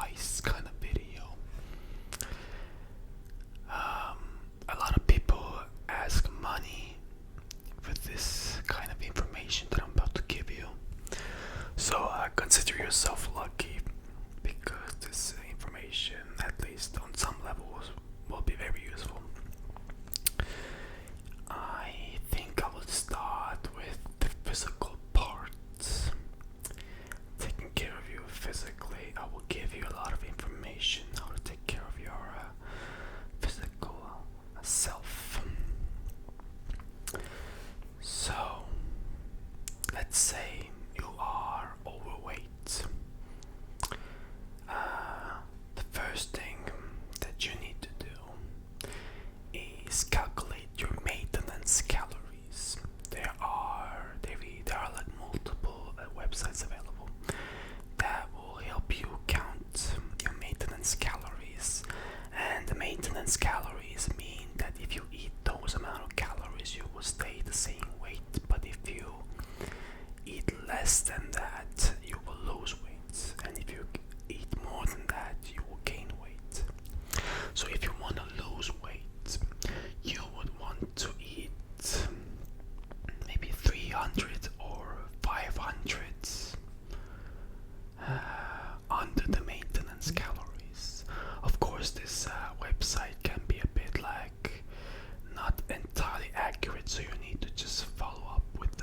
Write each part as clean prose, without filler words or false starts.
advice kind of video. A lot of people ask money for this kind of information that I'm about to give you. So consider yourself lucky because this information, at least on some levels, will be very useful. I think I will start with the physical parts. Taking care of you physically, I will give you a lot of information how to take care of your physical self. So, let's say you are overweight. The first thing that you need to do is calculate your maintenance calories. There are like multiple websites available that will help you count your maintenance calories. And the maintenance calories mean that if you eat those amount of calories, you will stay the same weight. But if you eat less than that, you will lose weight. And if you eat more than that, you will gain weight. So if you want to lose weight, you would want to eat maybe 300 or 500 under the maintenance calories. Of course, this website can be a bit like not entirely accurate, so you need to just follow up with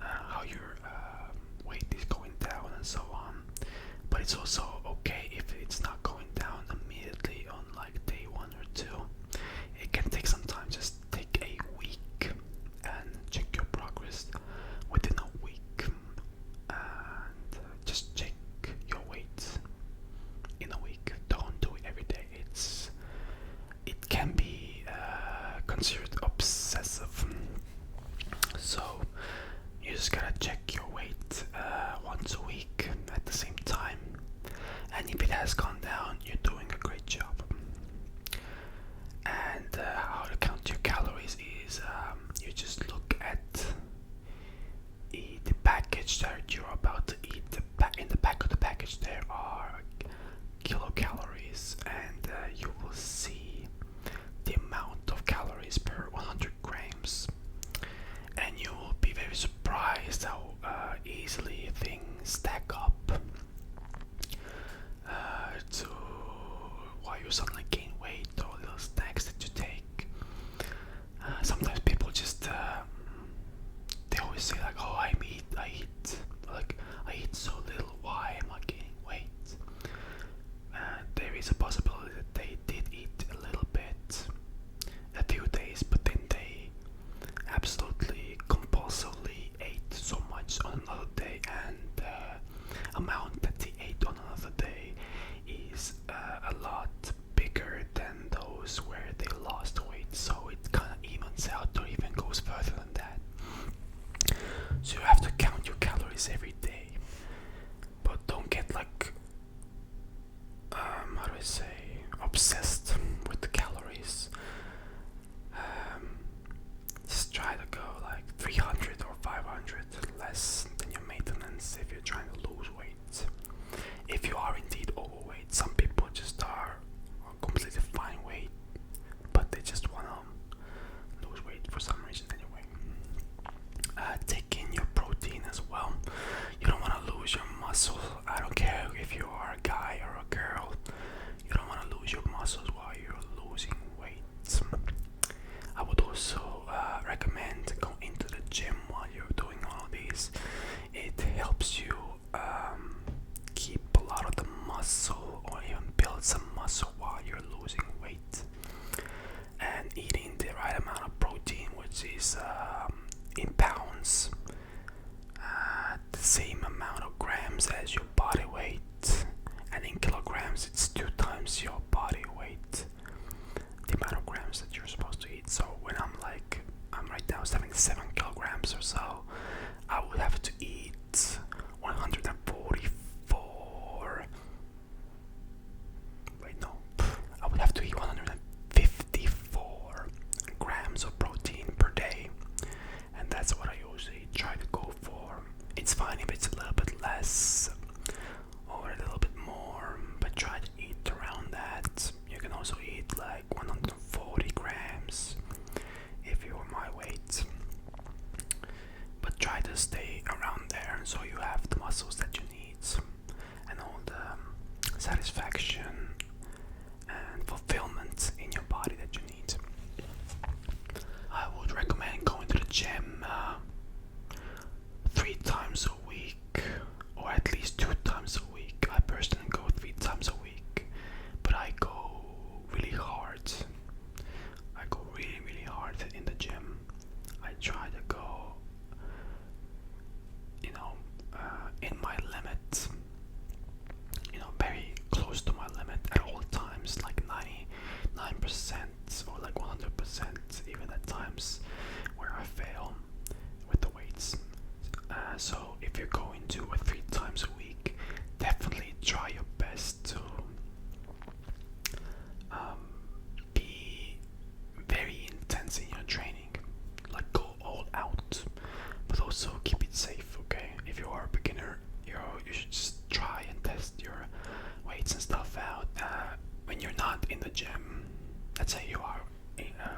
how your weight is going down and so on. But it's also okay if it's not going down immediately on like day 1 or 2. It can take some time. Just take a week and check your progress within a week, and just check your weight in a week. Don't do it every day. It can be considered obsessive. So you just gotta check your weight once a week at the same time, and if it has gone down, you're doing a great job. And how to count your calories is you just look at the package that you're about to eat. In the back of the package there are kilocalories, and you will see the amount of calories per 100 grams, and you will be very surprised how easily things stack up to why you suddenly gain weight or little snacks that you take. Sometimes people just they always say like, oh, I eat so little, why am I gaining weight? There is a possibility that they did eat a little bit a few days, but then they absolutely compulsively ate so much on another day, and the amount that they ate on another day is a lot bigger than those where they lost weight. So it kind of evens out or even goes further than that. So you have to count your calories every day, but don't get like how do I say, obsessed with the calories. Just try to go like 300 or 500 less than your maintenance if you're trying to lose weight. If you are indeed overweight, some people just are completely fine weight, but they just want to lose weight for some reason anyway. Take in your protein as well. You don't want to lose your muscle. I don't care if you are a guy or a girl. You don't want to lose your muscles while you're losing weight. I would also recommend going into the gym while you're doing all of these. It helps you keep a lot of the muscle or even build some muscle while you're losing weight. And eating the right amount of protein, which is in pounds, the same amount of grams as your body weight, and in kilograms it's 2 times your body weight, the amount of grams that you're supposed to eat. So when I'm right now 77 kilograms or so, I would have to eat 144 wait no I would have to eat 154 grams of protein per day, and that's what I usually try to go for. It's fine if it's a little bit less satisfaction and fulfillment in your body that you need. I would recommend going to the gym 3 times a week, or at least 2 times a week. I personally go 3 times a week, but I go really hard. I go really, really hard in the gym. I try to go, in my limit, very close to my limit at all times, like 99% or like 100%, even at times where I fail with the weights. So if you're going 2 or 3 times a week, definitely try your best to be very intense in your training, like go all out, but also keep it safe. Okay, if you are a beginner, you should just try and test your weights and stuff out when you're not in the gym. Let's say you are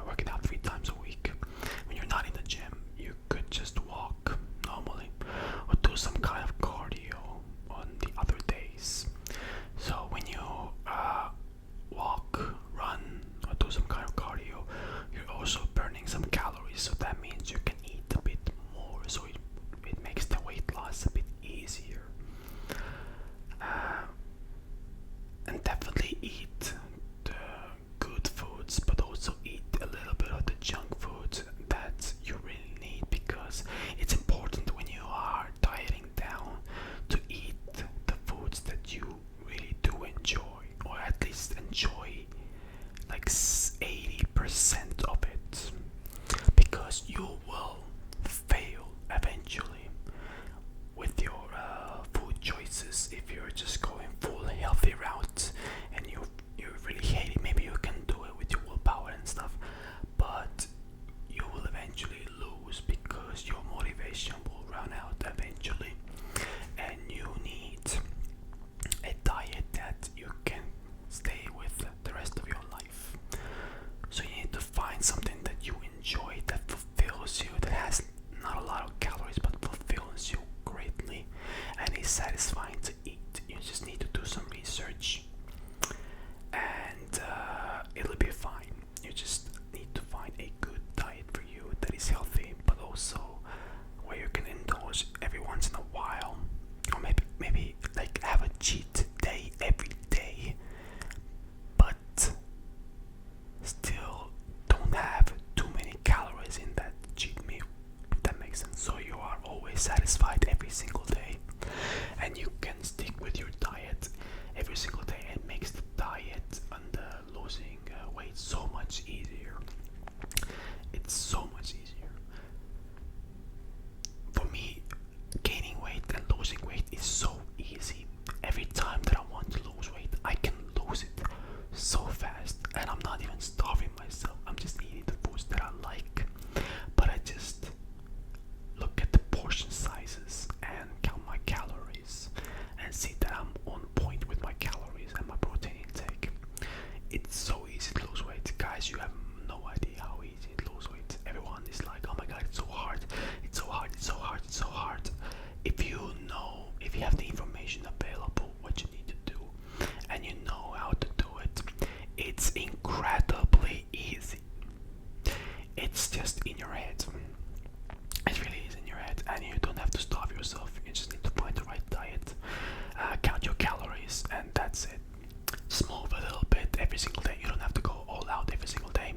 working out 3 times a week. When you're not in the gym, you could just walk normally or do some kind of cardio on the other days. So when you walk, run, or do some kind of cardio, you're also burning some calories. So that means you can eat a bit more. So it makes the weight loss a bit easier. And definitely eat the good foods, but also eat a little bit of the junk food that you really need, because it's important when you are dieting down to eat the foods that you really do enjoy, or at least enjoy like 80% of it, because you will fail eventually with your food choices if you're just going full healthy route and you really hate it. Maybe you can do it with your willpower and stuff, but you will eventually lose because your motivation will run out eventually, and you need a diet that you can stay with the rest of your life. So you need to find something that you enjoy, that fulfills you, that has not a lot of calories but fulfills you greatly and is satisfying to eat. You just need to do some research and it'll be fine. You just need to find a good diet for you that is healthy, but also where you can indulge every once in a while, or maybe like have a cheat day every day, but still don't have too many calories in that cheat meal, if that makes sense. So you are always satisfied every single day, and you can stick with your diet every single day. It makes the diet and losing weight so much easier. It's so much easier. For me, gaining weight and losing weight is so easy. Every time that I want to lose weight, I can lose it so fast, and I'm not even starving myself. I'm just eating the foods that I like, but I just look at the portion sizes and count my calories and see that I'm on point with my calories and my protein intake. It's so easy to lose weight, guys. You have no idea how easy to lose weight. Everyone is like, oh my god, it's so hard, it's so hard, it's so hard, it's so hard. If you have the information available, what you need to do, and you know how to do it, it's incredibly easy. It's just in your head. It really is in your head, and you don't have to starve yourself. You just need to find the right diet, count your calories, and that's it. Just move a little bit every single day. You don't have to go all out every single day.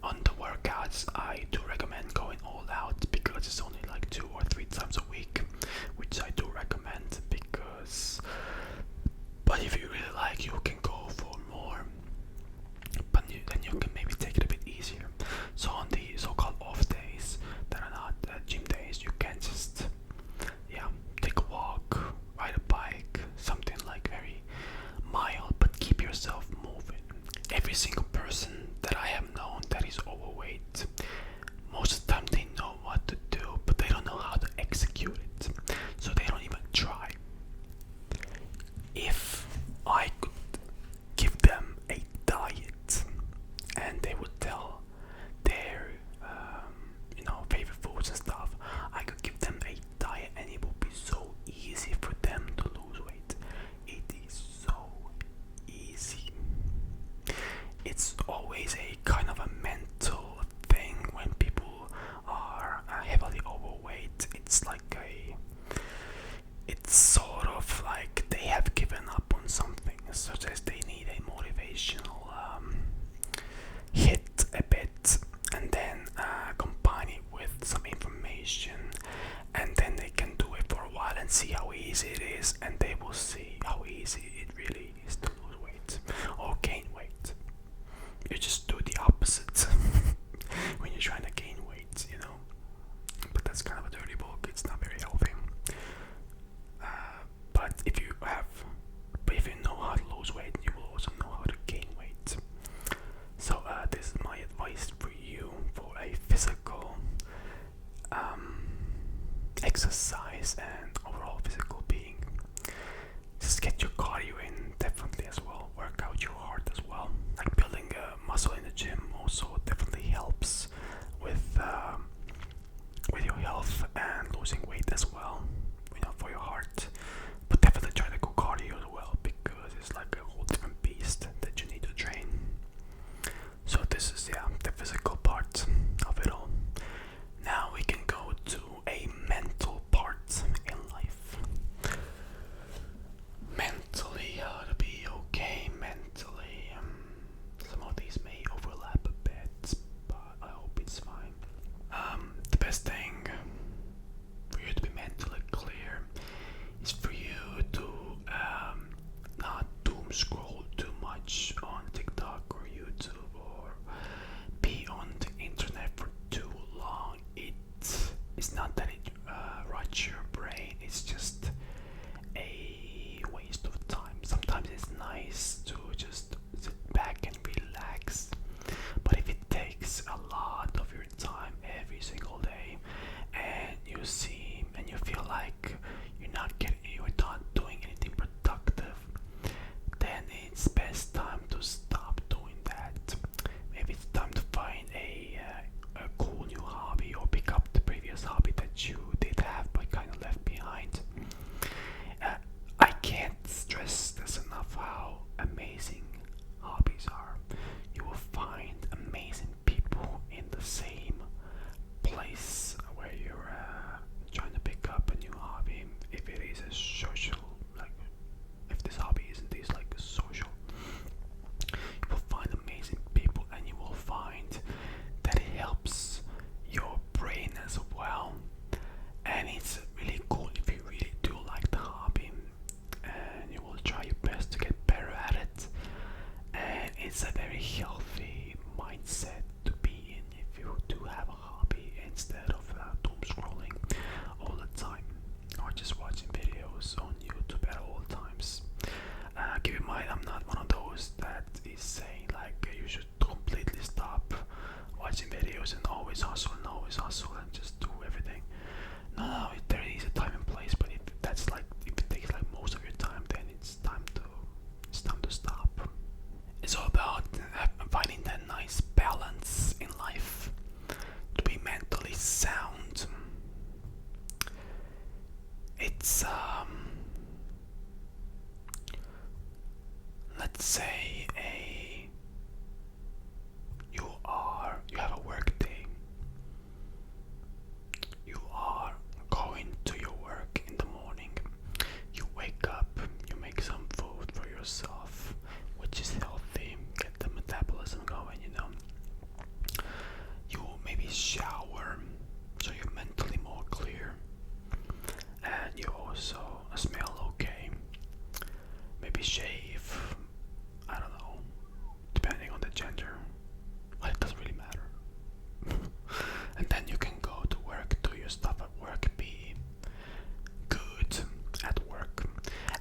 On the workouts, I do recommend going all out because it's only like 2 or 3 times a week, which I do recommend because. But if you really like, you can go for more. But then you can maybe take it a bit easier. So on the so-called off days that are not gym days, you can just take a walk, ride a bike, something like very mild, but keep yourself moving. Every single person that I have known that is overweight, most of the time they know what to do, but they don't know how to execute it. So they don't even try. If I could give them a diet and they would tell their favorite foods and stuff, I could give them a diet and it would be so easy for them to lose weight. It is so it's always a kind of a mental thing when people are heavily overweight. It's sort of like they have given up on something, such as they need a motivational hit a bit, and then combine it with some information, and then they can do it for a while and see how easy it is, and they will see how easy it really is to lose weight or gain weight. You just do the opposite when you're trying to gain weight, you know. But that's kind of a dirty book. It's not very healthy. But if you know how to lose weight, you will also know how to gain weight. So this is my advice for you for a physical exercise and overall physical being. Just get your cardio in, definitely, as well. Work out your heart as well. Like building muscle in the gym also definitely helps with your health and losing weight as well. You know, for your heart. But definitely try to go cardio as well, because it's like a whole different beast that you need to train. So this is the physical part of it all. Now we can go to a mental part in life. Mentally, how to be okay mentally. Some of these may overlap a bit, but I hope it's fine. The best thing for you to be mentally clear is for you to not doom scroll too much on TikTok or YouTube, or be on the internet for too long. It's not that it rots your brain, it's just a waste of time. Sometimes it's nice to just sit back and relax, but if it takes a lot of your time every single day, and you feel like you're not doing anything productive, then it's best time to stop doing that. Maybe it's time to find a cool new hobby, or pick up the previous hobby that you did have but kind of left behind. I can't stress this enough how amazing hobbies are. You will find amazing people in the same place where you're trying to pick up a new hobby. If it is a social, like if this hobby isn't this like social, you will find amazing people, and you will find that it helps your brain as well. And it's really cool if you really do like the hobby, and you will try your best to get better at it. And it's a very healthy mindset to be in if you do have a hobby, instead of doom scrolling all the time, or just watching videos on YouTube at all times. Keep in mind, I'm not one of those that is saying like you should completely stop watching videos and always hustle and just do everything. No, there is a time and place, but if it takes like most of your time, then it's time to stop. It's all about finding that nice balance in life to be mentally sound. It's let's say you have a work day. You are going to your work in the morning. You wake up, you make some food for yourself, which is healthy, get the metabolism going, you know. You maybe shower, so you're mentally more clear, and you also smell okay. Maybe shave, I don't know, depending on the gender. Well, it doesn't really matter. And then you can go to work, do your stuff at work, be good at work.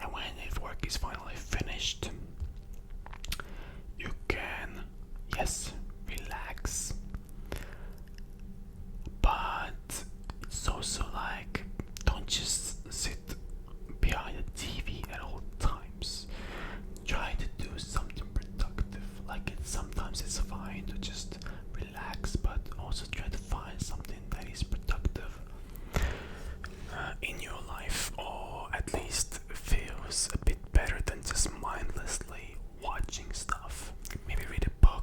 And when if work is finally finished, you can, yes, relax. But it's also like, don't just sit behind a TV at all times. Try to do something productive. Sometimes it's fine to just relax, but also try to find something that is productive in your life, or at least feels a bit better than just mindlessly watching stuff. Maybe read a book,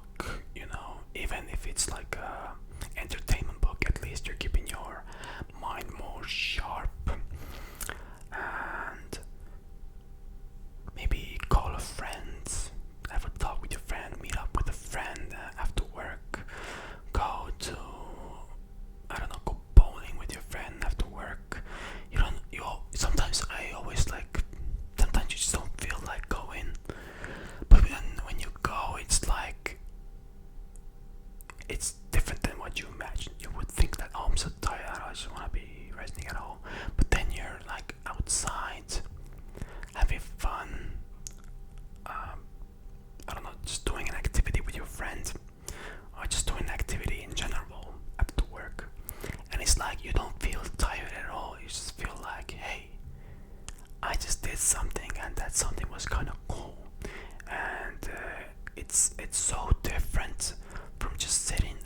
it's different than what you imagine. You would think that, oh, I'm so tired, I just want to be resting at home. But then you're like outside, having fun. Um, I don't know, just doing an activity with your friend, or just doing an activity in general after work. And it's like you don't feel tired at all. You just feel like, hey, I just did something, and that something was kind of cool. And it's so different from just sitting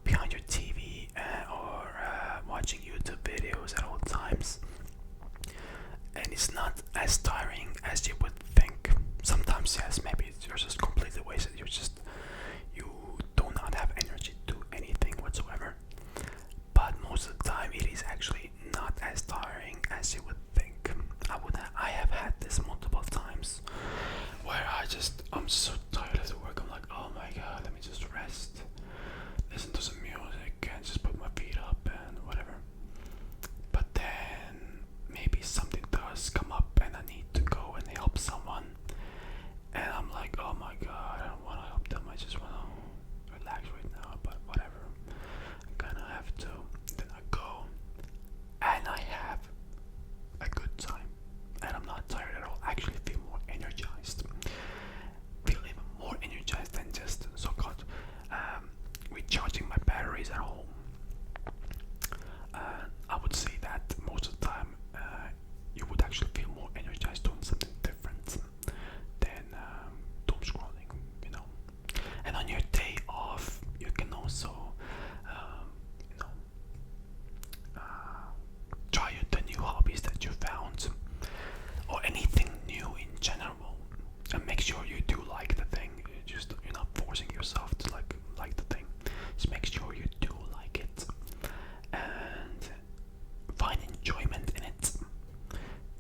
behind your TV or watching YouTube videos at all times. And it's not as tiring as you would think. Sometimes yes, maybe you're just completely wasted. You do not have energy to do anything whatsoever. But most of the time, it is actually not as tiring as you would think. I have had this multiple times where I'm so tired after work. I'm like, oh my god, let me just rest, listen to some music, and just put my feet up and whatever. But then maybe something does come up and I need to go and help someone, and I'm like, oh my god, I don't want to help them. I just want to relax right now. But whatever, I kind of have to. Then I go, and I have a good time, and I'm not tired at all. I actually feel more energized. Feel even more energized than just so-called recharging my batteries at home. I would say that most of the time you would actually feel more energized doing something different than doom scrolling, you know. And on your day off, you can also, you know, try the new hobbies that you found, or anything new in general, and make sure you do like the thing. You're not forcing yourself to like the thing. Just make sure you do like it and find enjoyment in it.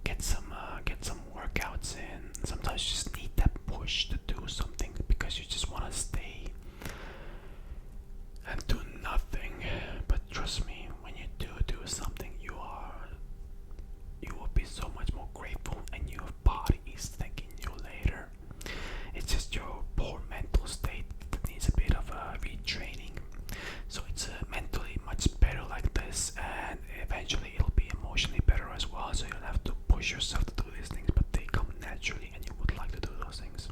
Get some workouts in. Sometimes you just need that push to do something because you just want to stay and do nothing. But trust me, when you do something, you will be so much more grateful, and your body is thanking you later. It's just your poor mental state that needs a bit of a retraining. So it's mentally much better like this, and eventually it'll be emotionally better as well. So you don't have to push yourself to do these things, but they come naturally, and you would like to do those things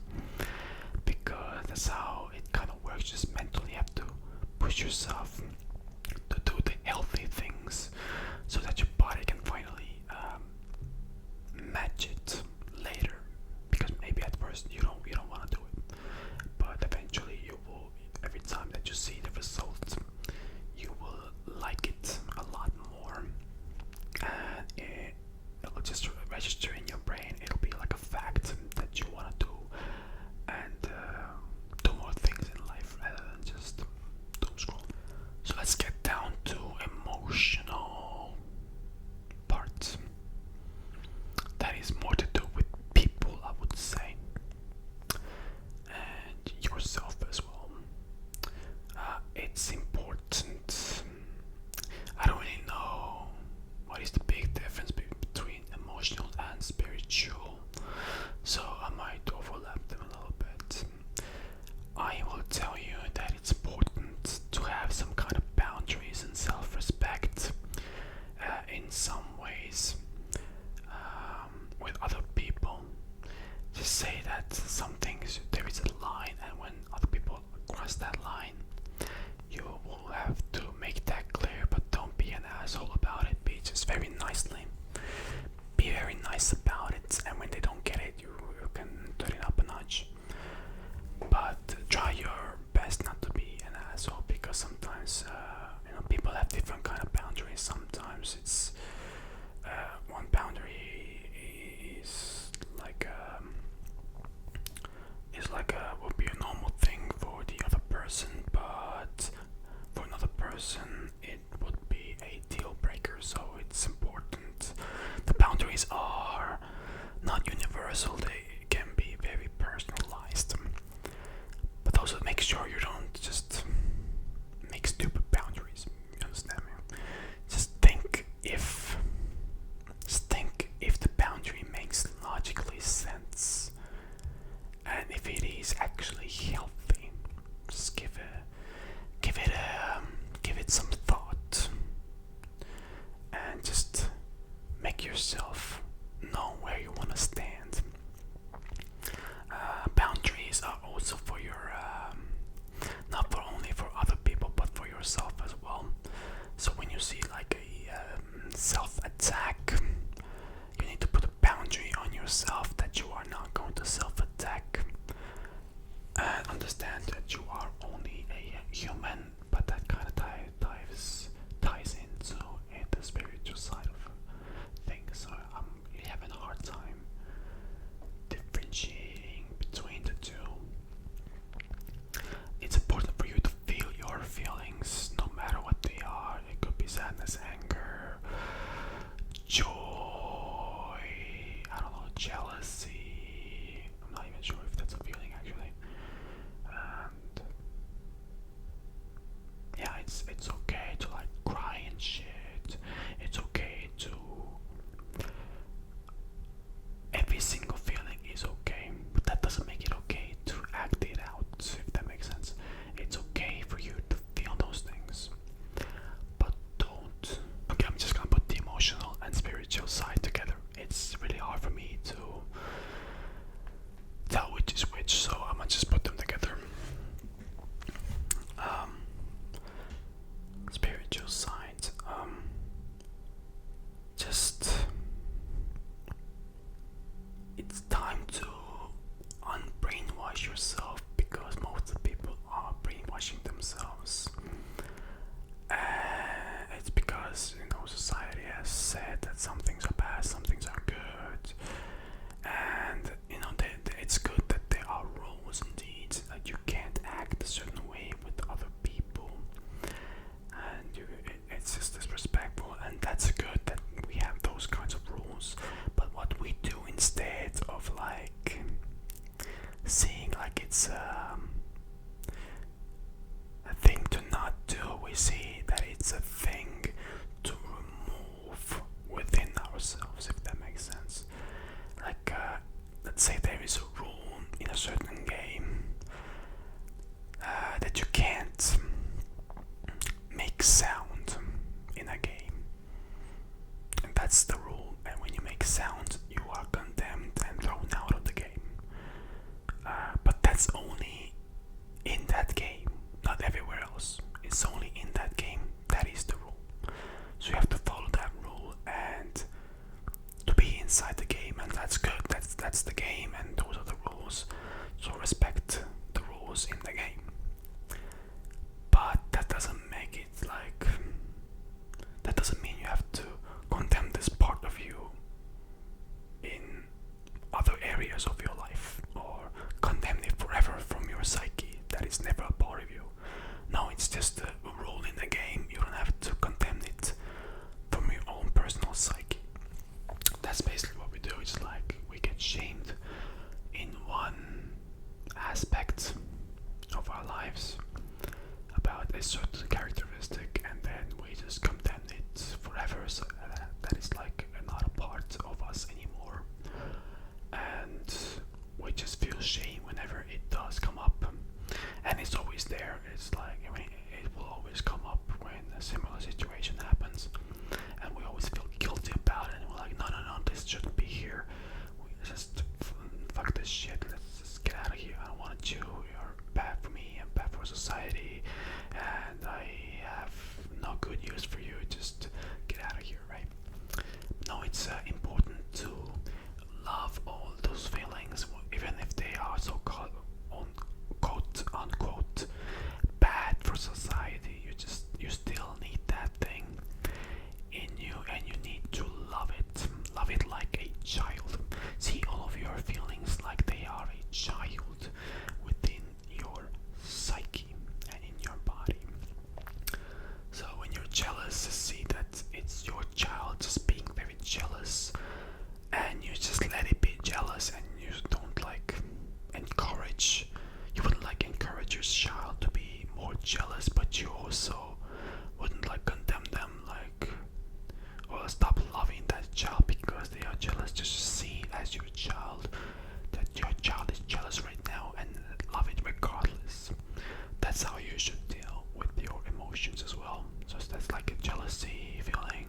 because that's how it kind of works. Just mentally, you have to push yourself to do the healthy things, so that your body can finally match it later. Because maybe at first you don't want to do it, but eventually you will. Every time that you see the result, you will like it a lot more, and it'll just register in your brain. It'll be like a fact that you want to do, and do more things in life rather than just doom scroll. So let's get down to emotional part. That is more to do with people, I would say, and yourself as well. It's important. I don't really know what is the big difference between emotional and spiritual, so I might overlap them a little bit. I will tell you that it's important to have some kind of boundaries and self-respect in some ways with other people. Just say that some things, there is a line, and when other people cross that line, you will have to make that clear, but don't be an asshole about it. Be just very nicely. Be very nice about it, and when they don't get it, you can turn it up a notch. But try your best not to be an asshole, because sometimes people have different kind of boundaries. Sometimes it's one boundary is like would be a normal thing for the other person, but for another person it would be a deal breaker. So it's important good news for you. Just get out of here, right? No, it's important to love all those feelings, even if they are so called quote unquote bad for society. You still need that thing in you, and you need to love it. Love it like a child. See all of your feelings like they are a child within your psyche and in your body. So when you're jealous, see that it's your child just being very jealous, and you just let it be jealous, and you don't like encourage. You wouldn't like encourage your child to be more jealous, but you also wouldn't like condemn them, like, or stop loving that child because they are jealous. Just see it as your child, that your child is jealous right now, and love it regardless. That's how you should deal with your emotions as well. So that's like a jealousy feeling.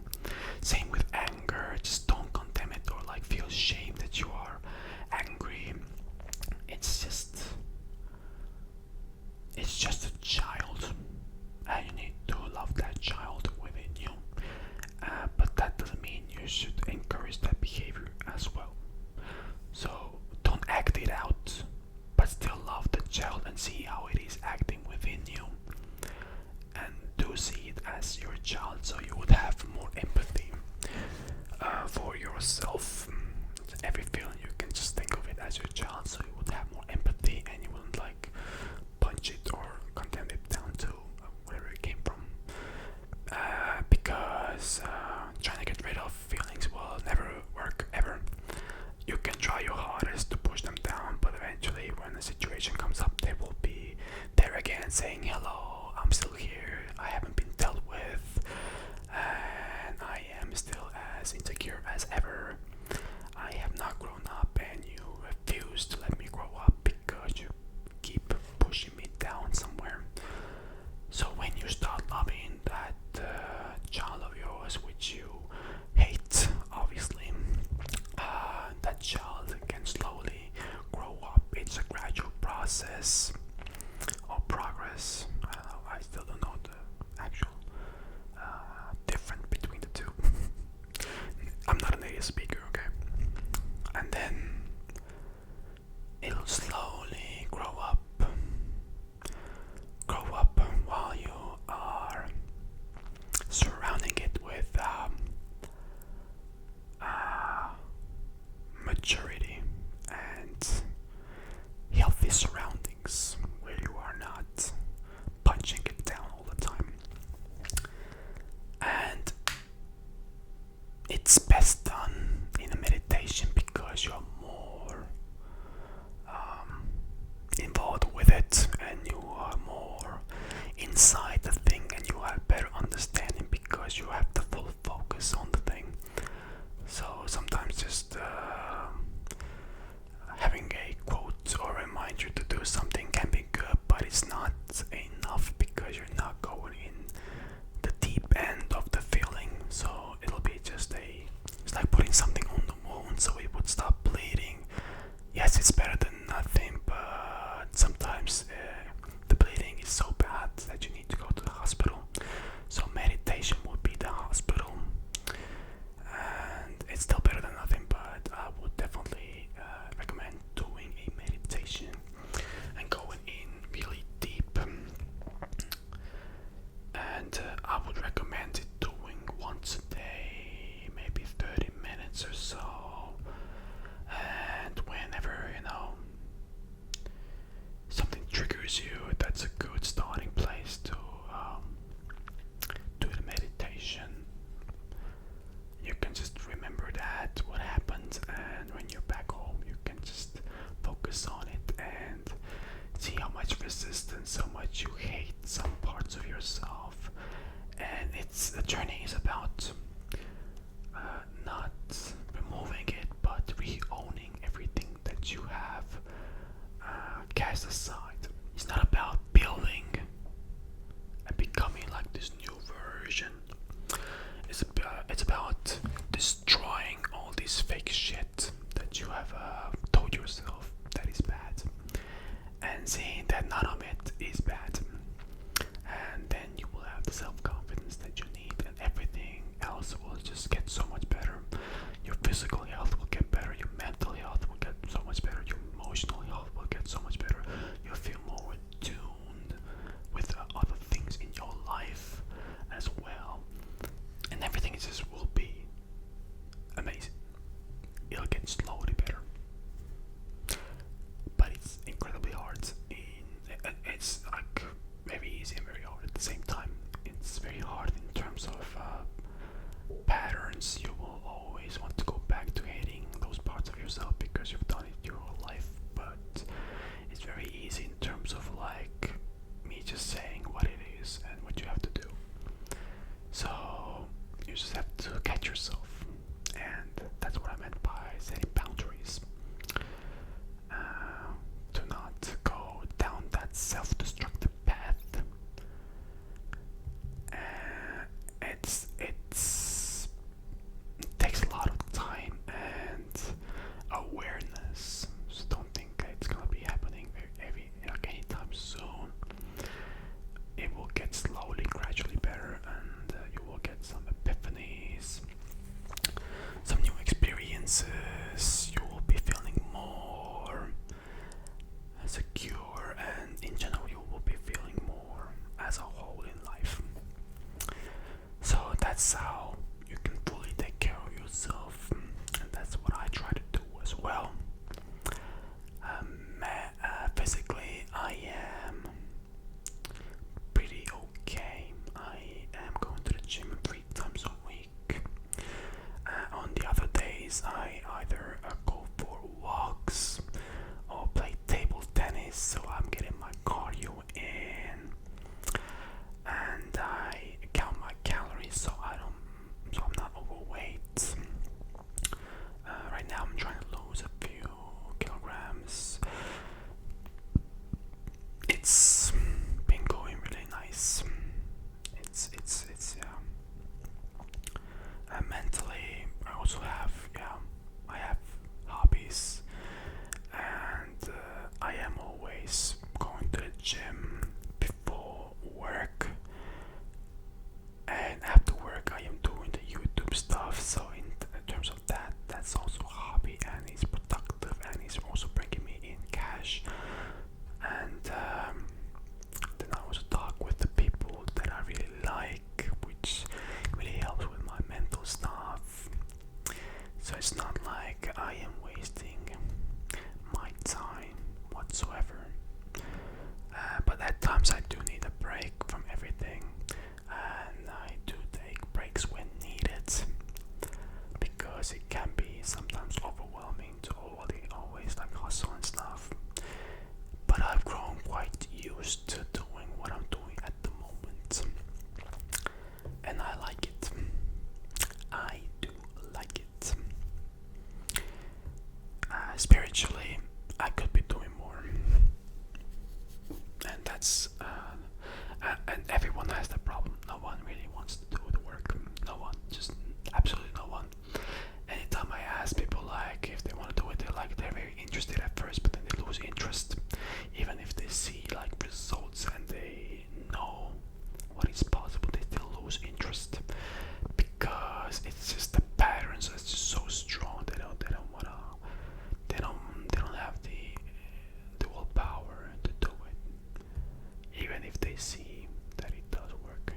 Same with anger. Just don't condemn it or like feel shame that you are angry. It's just a child, and you need to love that child within you. But that doesn't mean you should encourage that behavior as well. So don't act it out, but still love the child and see how it is acting within you. And do see it as your child, so you would have more empathy for yourself. Every feeling, you can just think of it as your child, so you would have more empathy, and you wouldn't like punch it or condemn it down to wherever it came from. Because trying to get rid of feelings will never work ever. You can try your hardest to push them down, but eventually when the situation comes up, they will be there again saying, hello, I'm still here, I haven't been dealt with, and I am still as insecure as ever. I have not grown up, and you refuse to let me grow up because you keep pushing me down somewhere. So when you start loving that child of yours, which you hate, obviously, that child can slowly grow up. It's a gradual process or progress. I don't know, I still don't know the actual difference between the two. I'm not a native speaker, okay? And then it'll slowly grow up while you are surrounding it with maturity and healthy surroundings, where you are not punching it down all the time. And it's best done in a meditation because you're more involved with it, and you are more inside the thing, and you have better understanding because you have the full focus on the thing. So sometimes just having a quote or reminder to do something can be good, but it's not enough because you're not going in the deep end of the feeling. So it'll be just it's like putting something on the wound so it would stop bleeding. Yes, it's better than nothing, but sometimes the bleeding is so bad that you need to go to the hospital. So meditation would be the hospital, and it's still better than nothing, but I would definitely recommend doing a meditation and going in really deep. And I would recommend it doing once a day, maybe 30 minutes or so. And whenever, something triggers you, that's a good starting place to do the meditation. You can just remember that, what happened, and when you're back home, you can just focus on it and see how much resistance, how much you hate some parts of yourself. And the journey is about not removing it, but re-owning everything that you have cast aside. It's not about building and becoming like this new version. It's about destroying all this fake shit that you have told yourself that is bad, and seeing that none of it is bad. And then you will have the self-confidence that you need physical health will get better, your mental health will get so much better, your emotional health will get so much better. You'll feel more attuned with other things in your life as well, and everything just will be amazing. It'll get slowly better, but it's incredibly hard. It's like very easy and very hard at the same time. It's very hard in terms of patterns. You will always want to go back to hating those parts of yourself because you've done it your whole life. But it's very easy in terms of like me just saying what it is and what you have to do. So you just have to catch yourself, and that's what I meant by setting boundaries. Do not go down that self-destructive path. It takes a lot of time and awareness. So don't think it's gonna be happening anytime soon. It will get slowly, gradually better, and you will get some epiphanies, some new experiences. You will be feeling more secure, and in general, you will be feeling more as a whole in life. So that's how you can fully take care of yourself, and that's what I try to do as well. Physically, I am pretty okay. I am going to the gym 3 times a week. On the other days, I either go for walks or play table tennis, so I'm getting my cardio in, and I count my calories so I'm not overweight. Right now, I'm trying to lose a few kilograms. It's been going really nice. It's mentally, I also have I have hobbies, and I am always going to the gym before work, and after work I am doing the YouTube stuff. So in terms of that, that's also a hobby, and it's productive, and it's also bringing me in cash. And then I also talk with the people that I really like, which really helps with my mental stuff. So it's not like I am wasting my time whatsoever. But at times I do need a break from everything, and I do take breaks when needed, because it can be sometimes overwhelming to always like hustle and stuff. But I've grown quite used to doing what I'm doing at the moment, and I like it. I do like it. Spiritually, I could be doing more, and that's and everyone has that problem. No one really wants to do the work. No one, just absolutely no one. Anytime I ask people like if they want to do it, they're very interested at first, but then they lose interest. Even if they see like results and they know what is possible, they still lose interest, because it's just the patterns are just so strong. They don't wanna. They don't have the willpower to do it. Even if they see that it does work,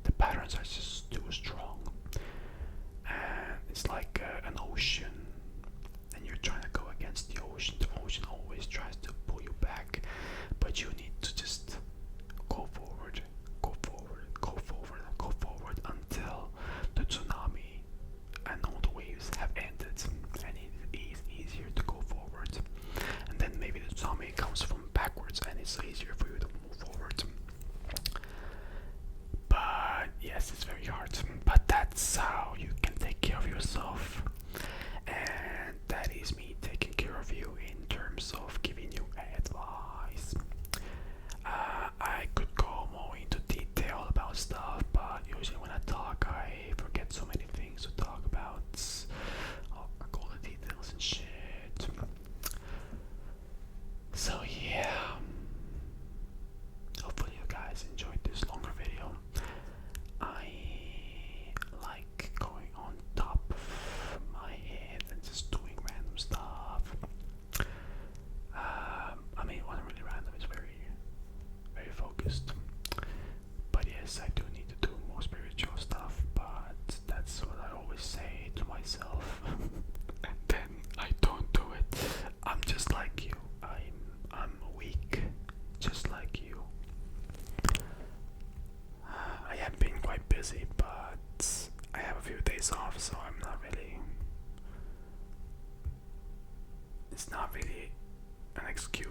the patterns are just too strong. And it's like an ocean, and you're trying to go against the ocean. The ocean always tries to pull you back, but you need to just go forward, go forward, go forward, go forward until the tsunami and all the waves have ended, and it is easier to go forward. And then maybe the tsunami comes from backwards, and it's easier for you to move forward. But yes, it's very hard. But that's how you can take care of yourself, and that is me taking care of you in terms of giving you advice. I could go more into detail about stuff, but usually when I talk, I forget so many things to talk about. All the details and shit. So yeah,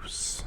use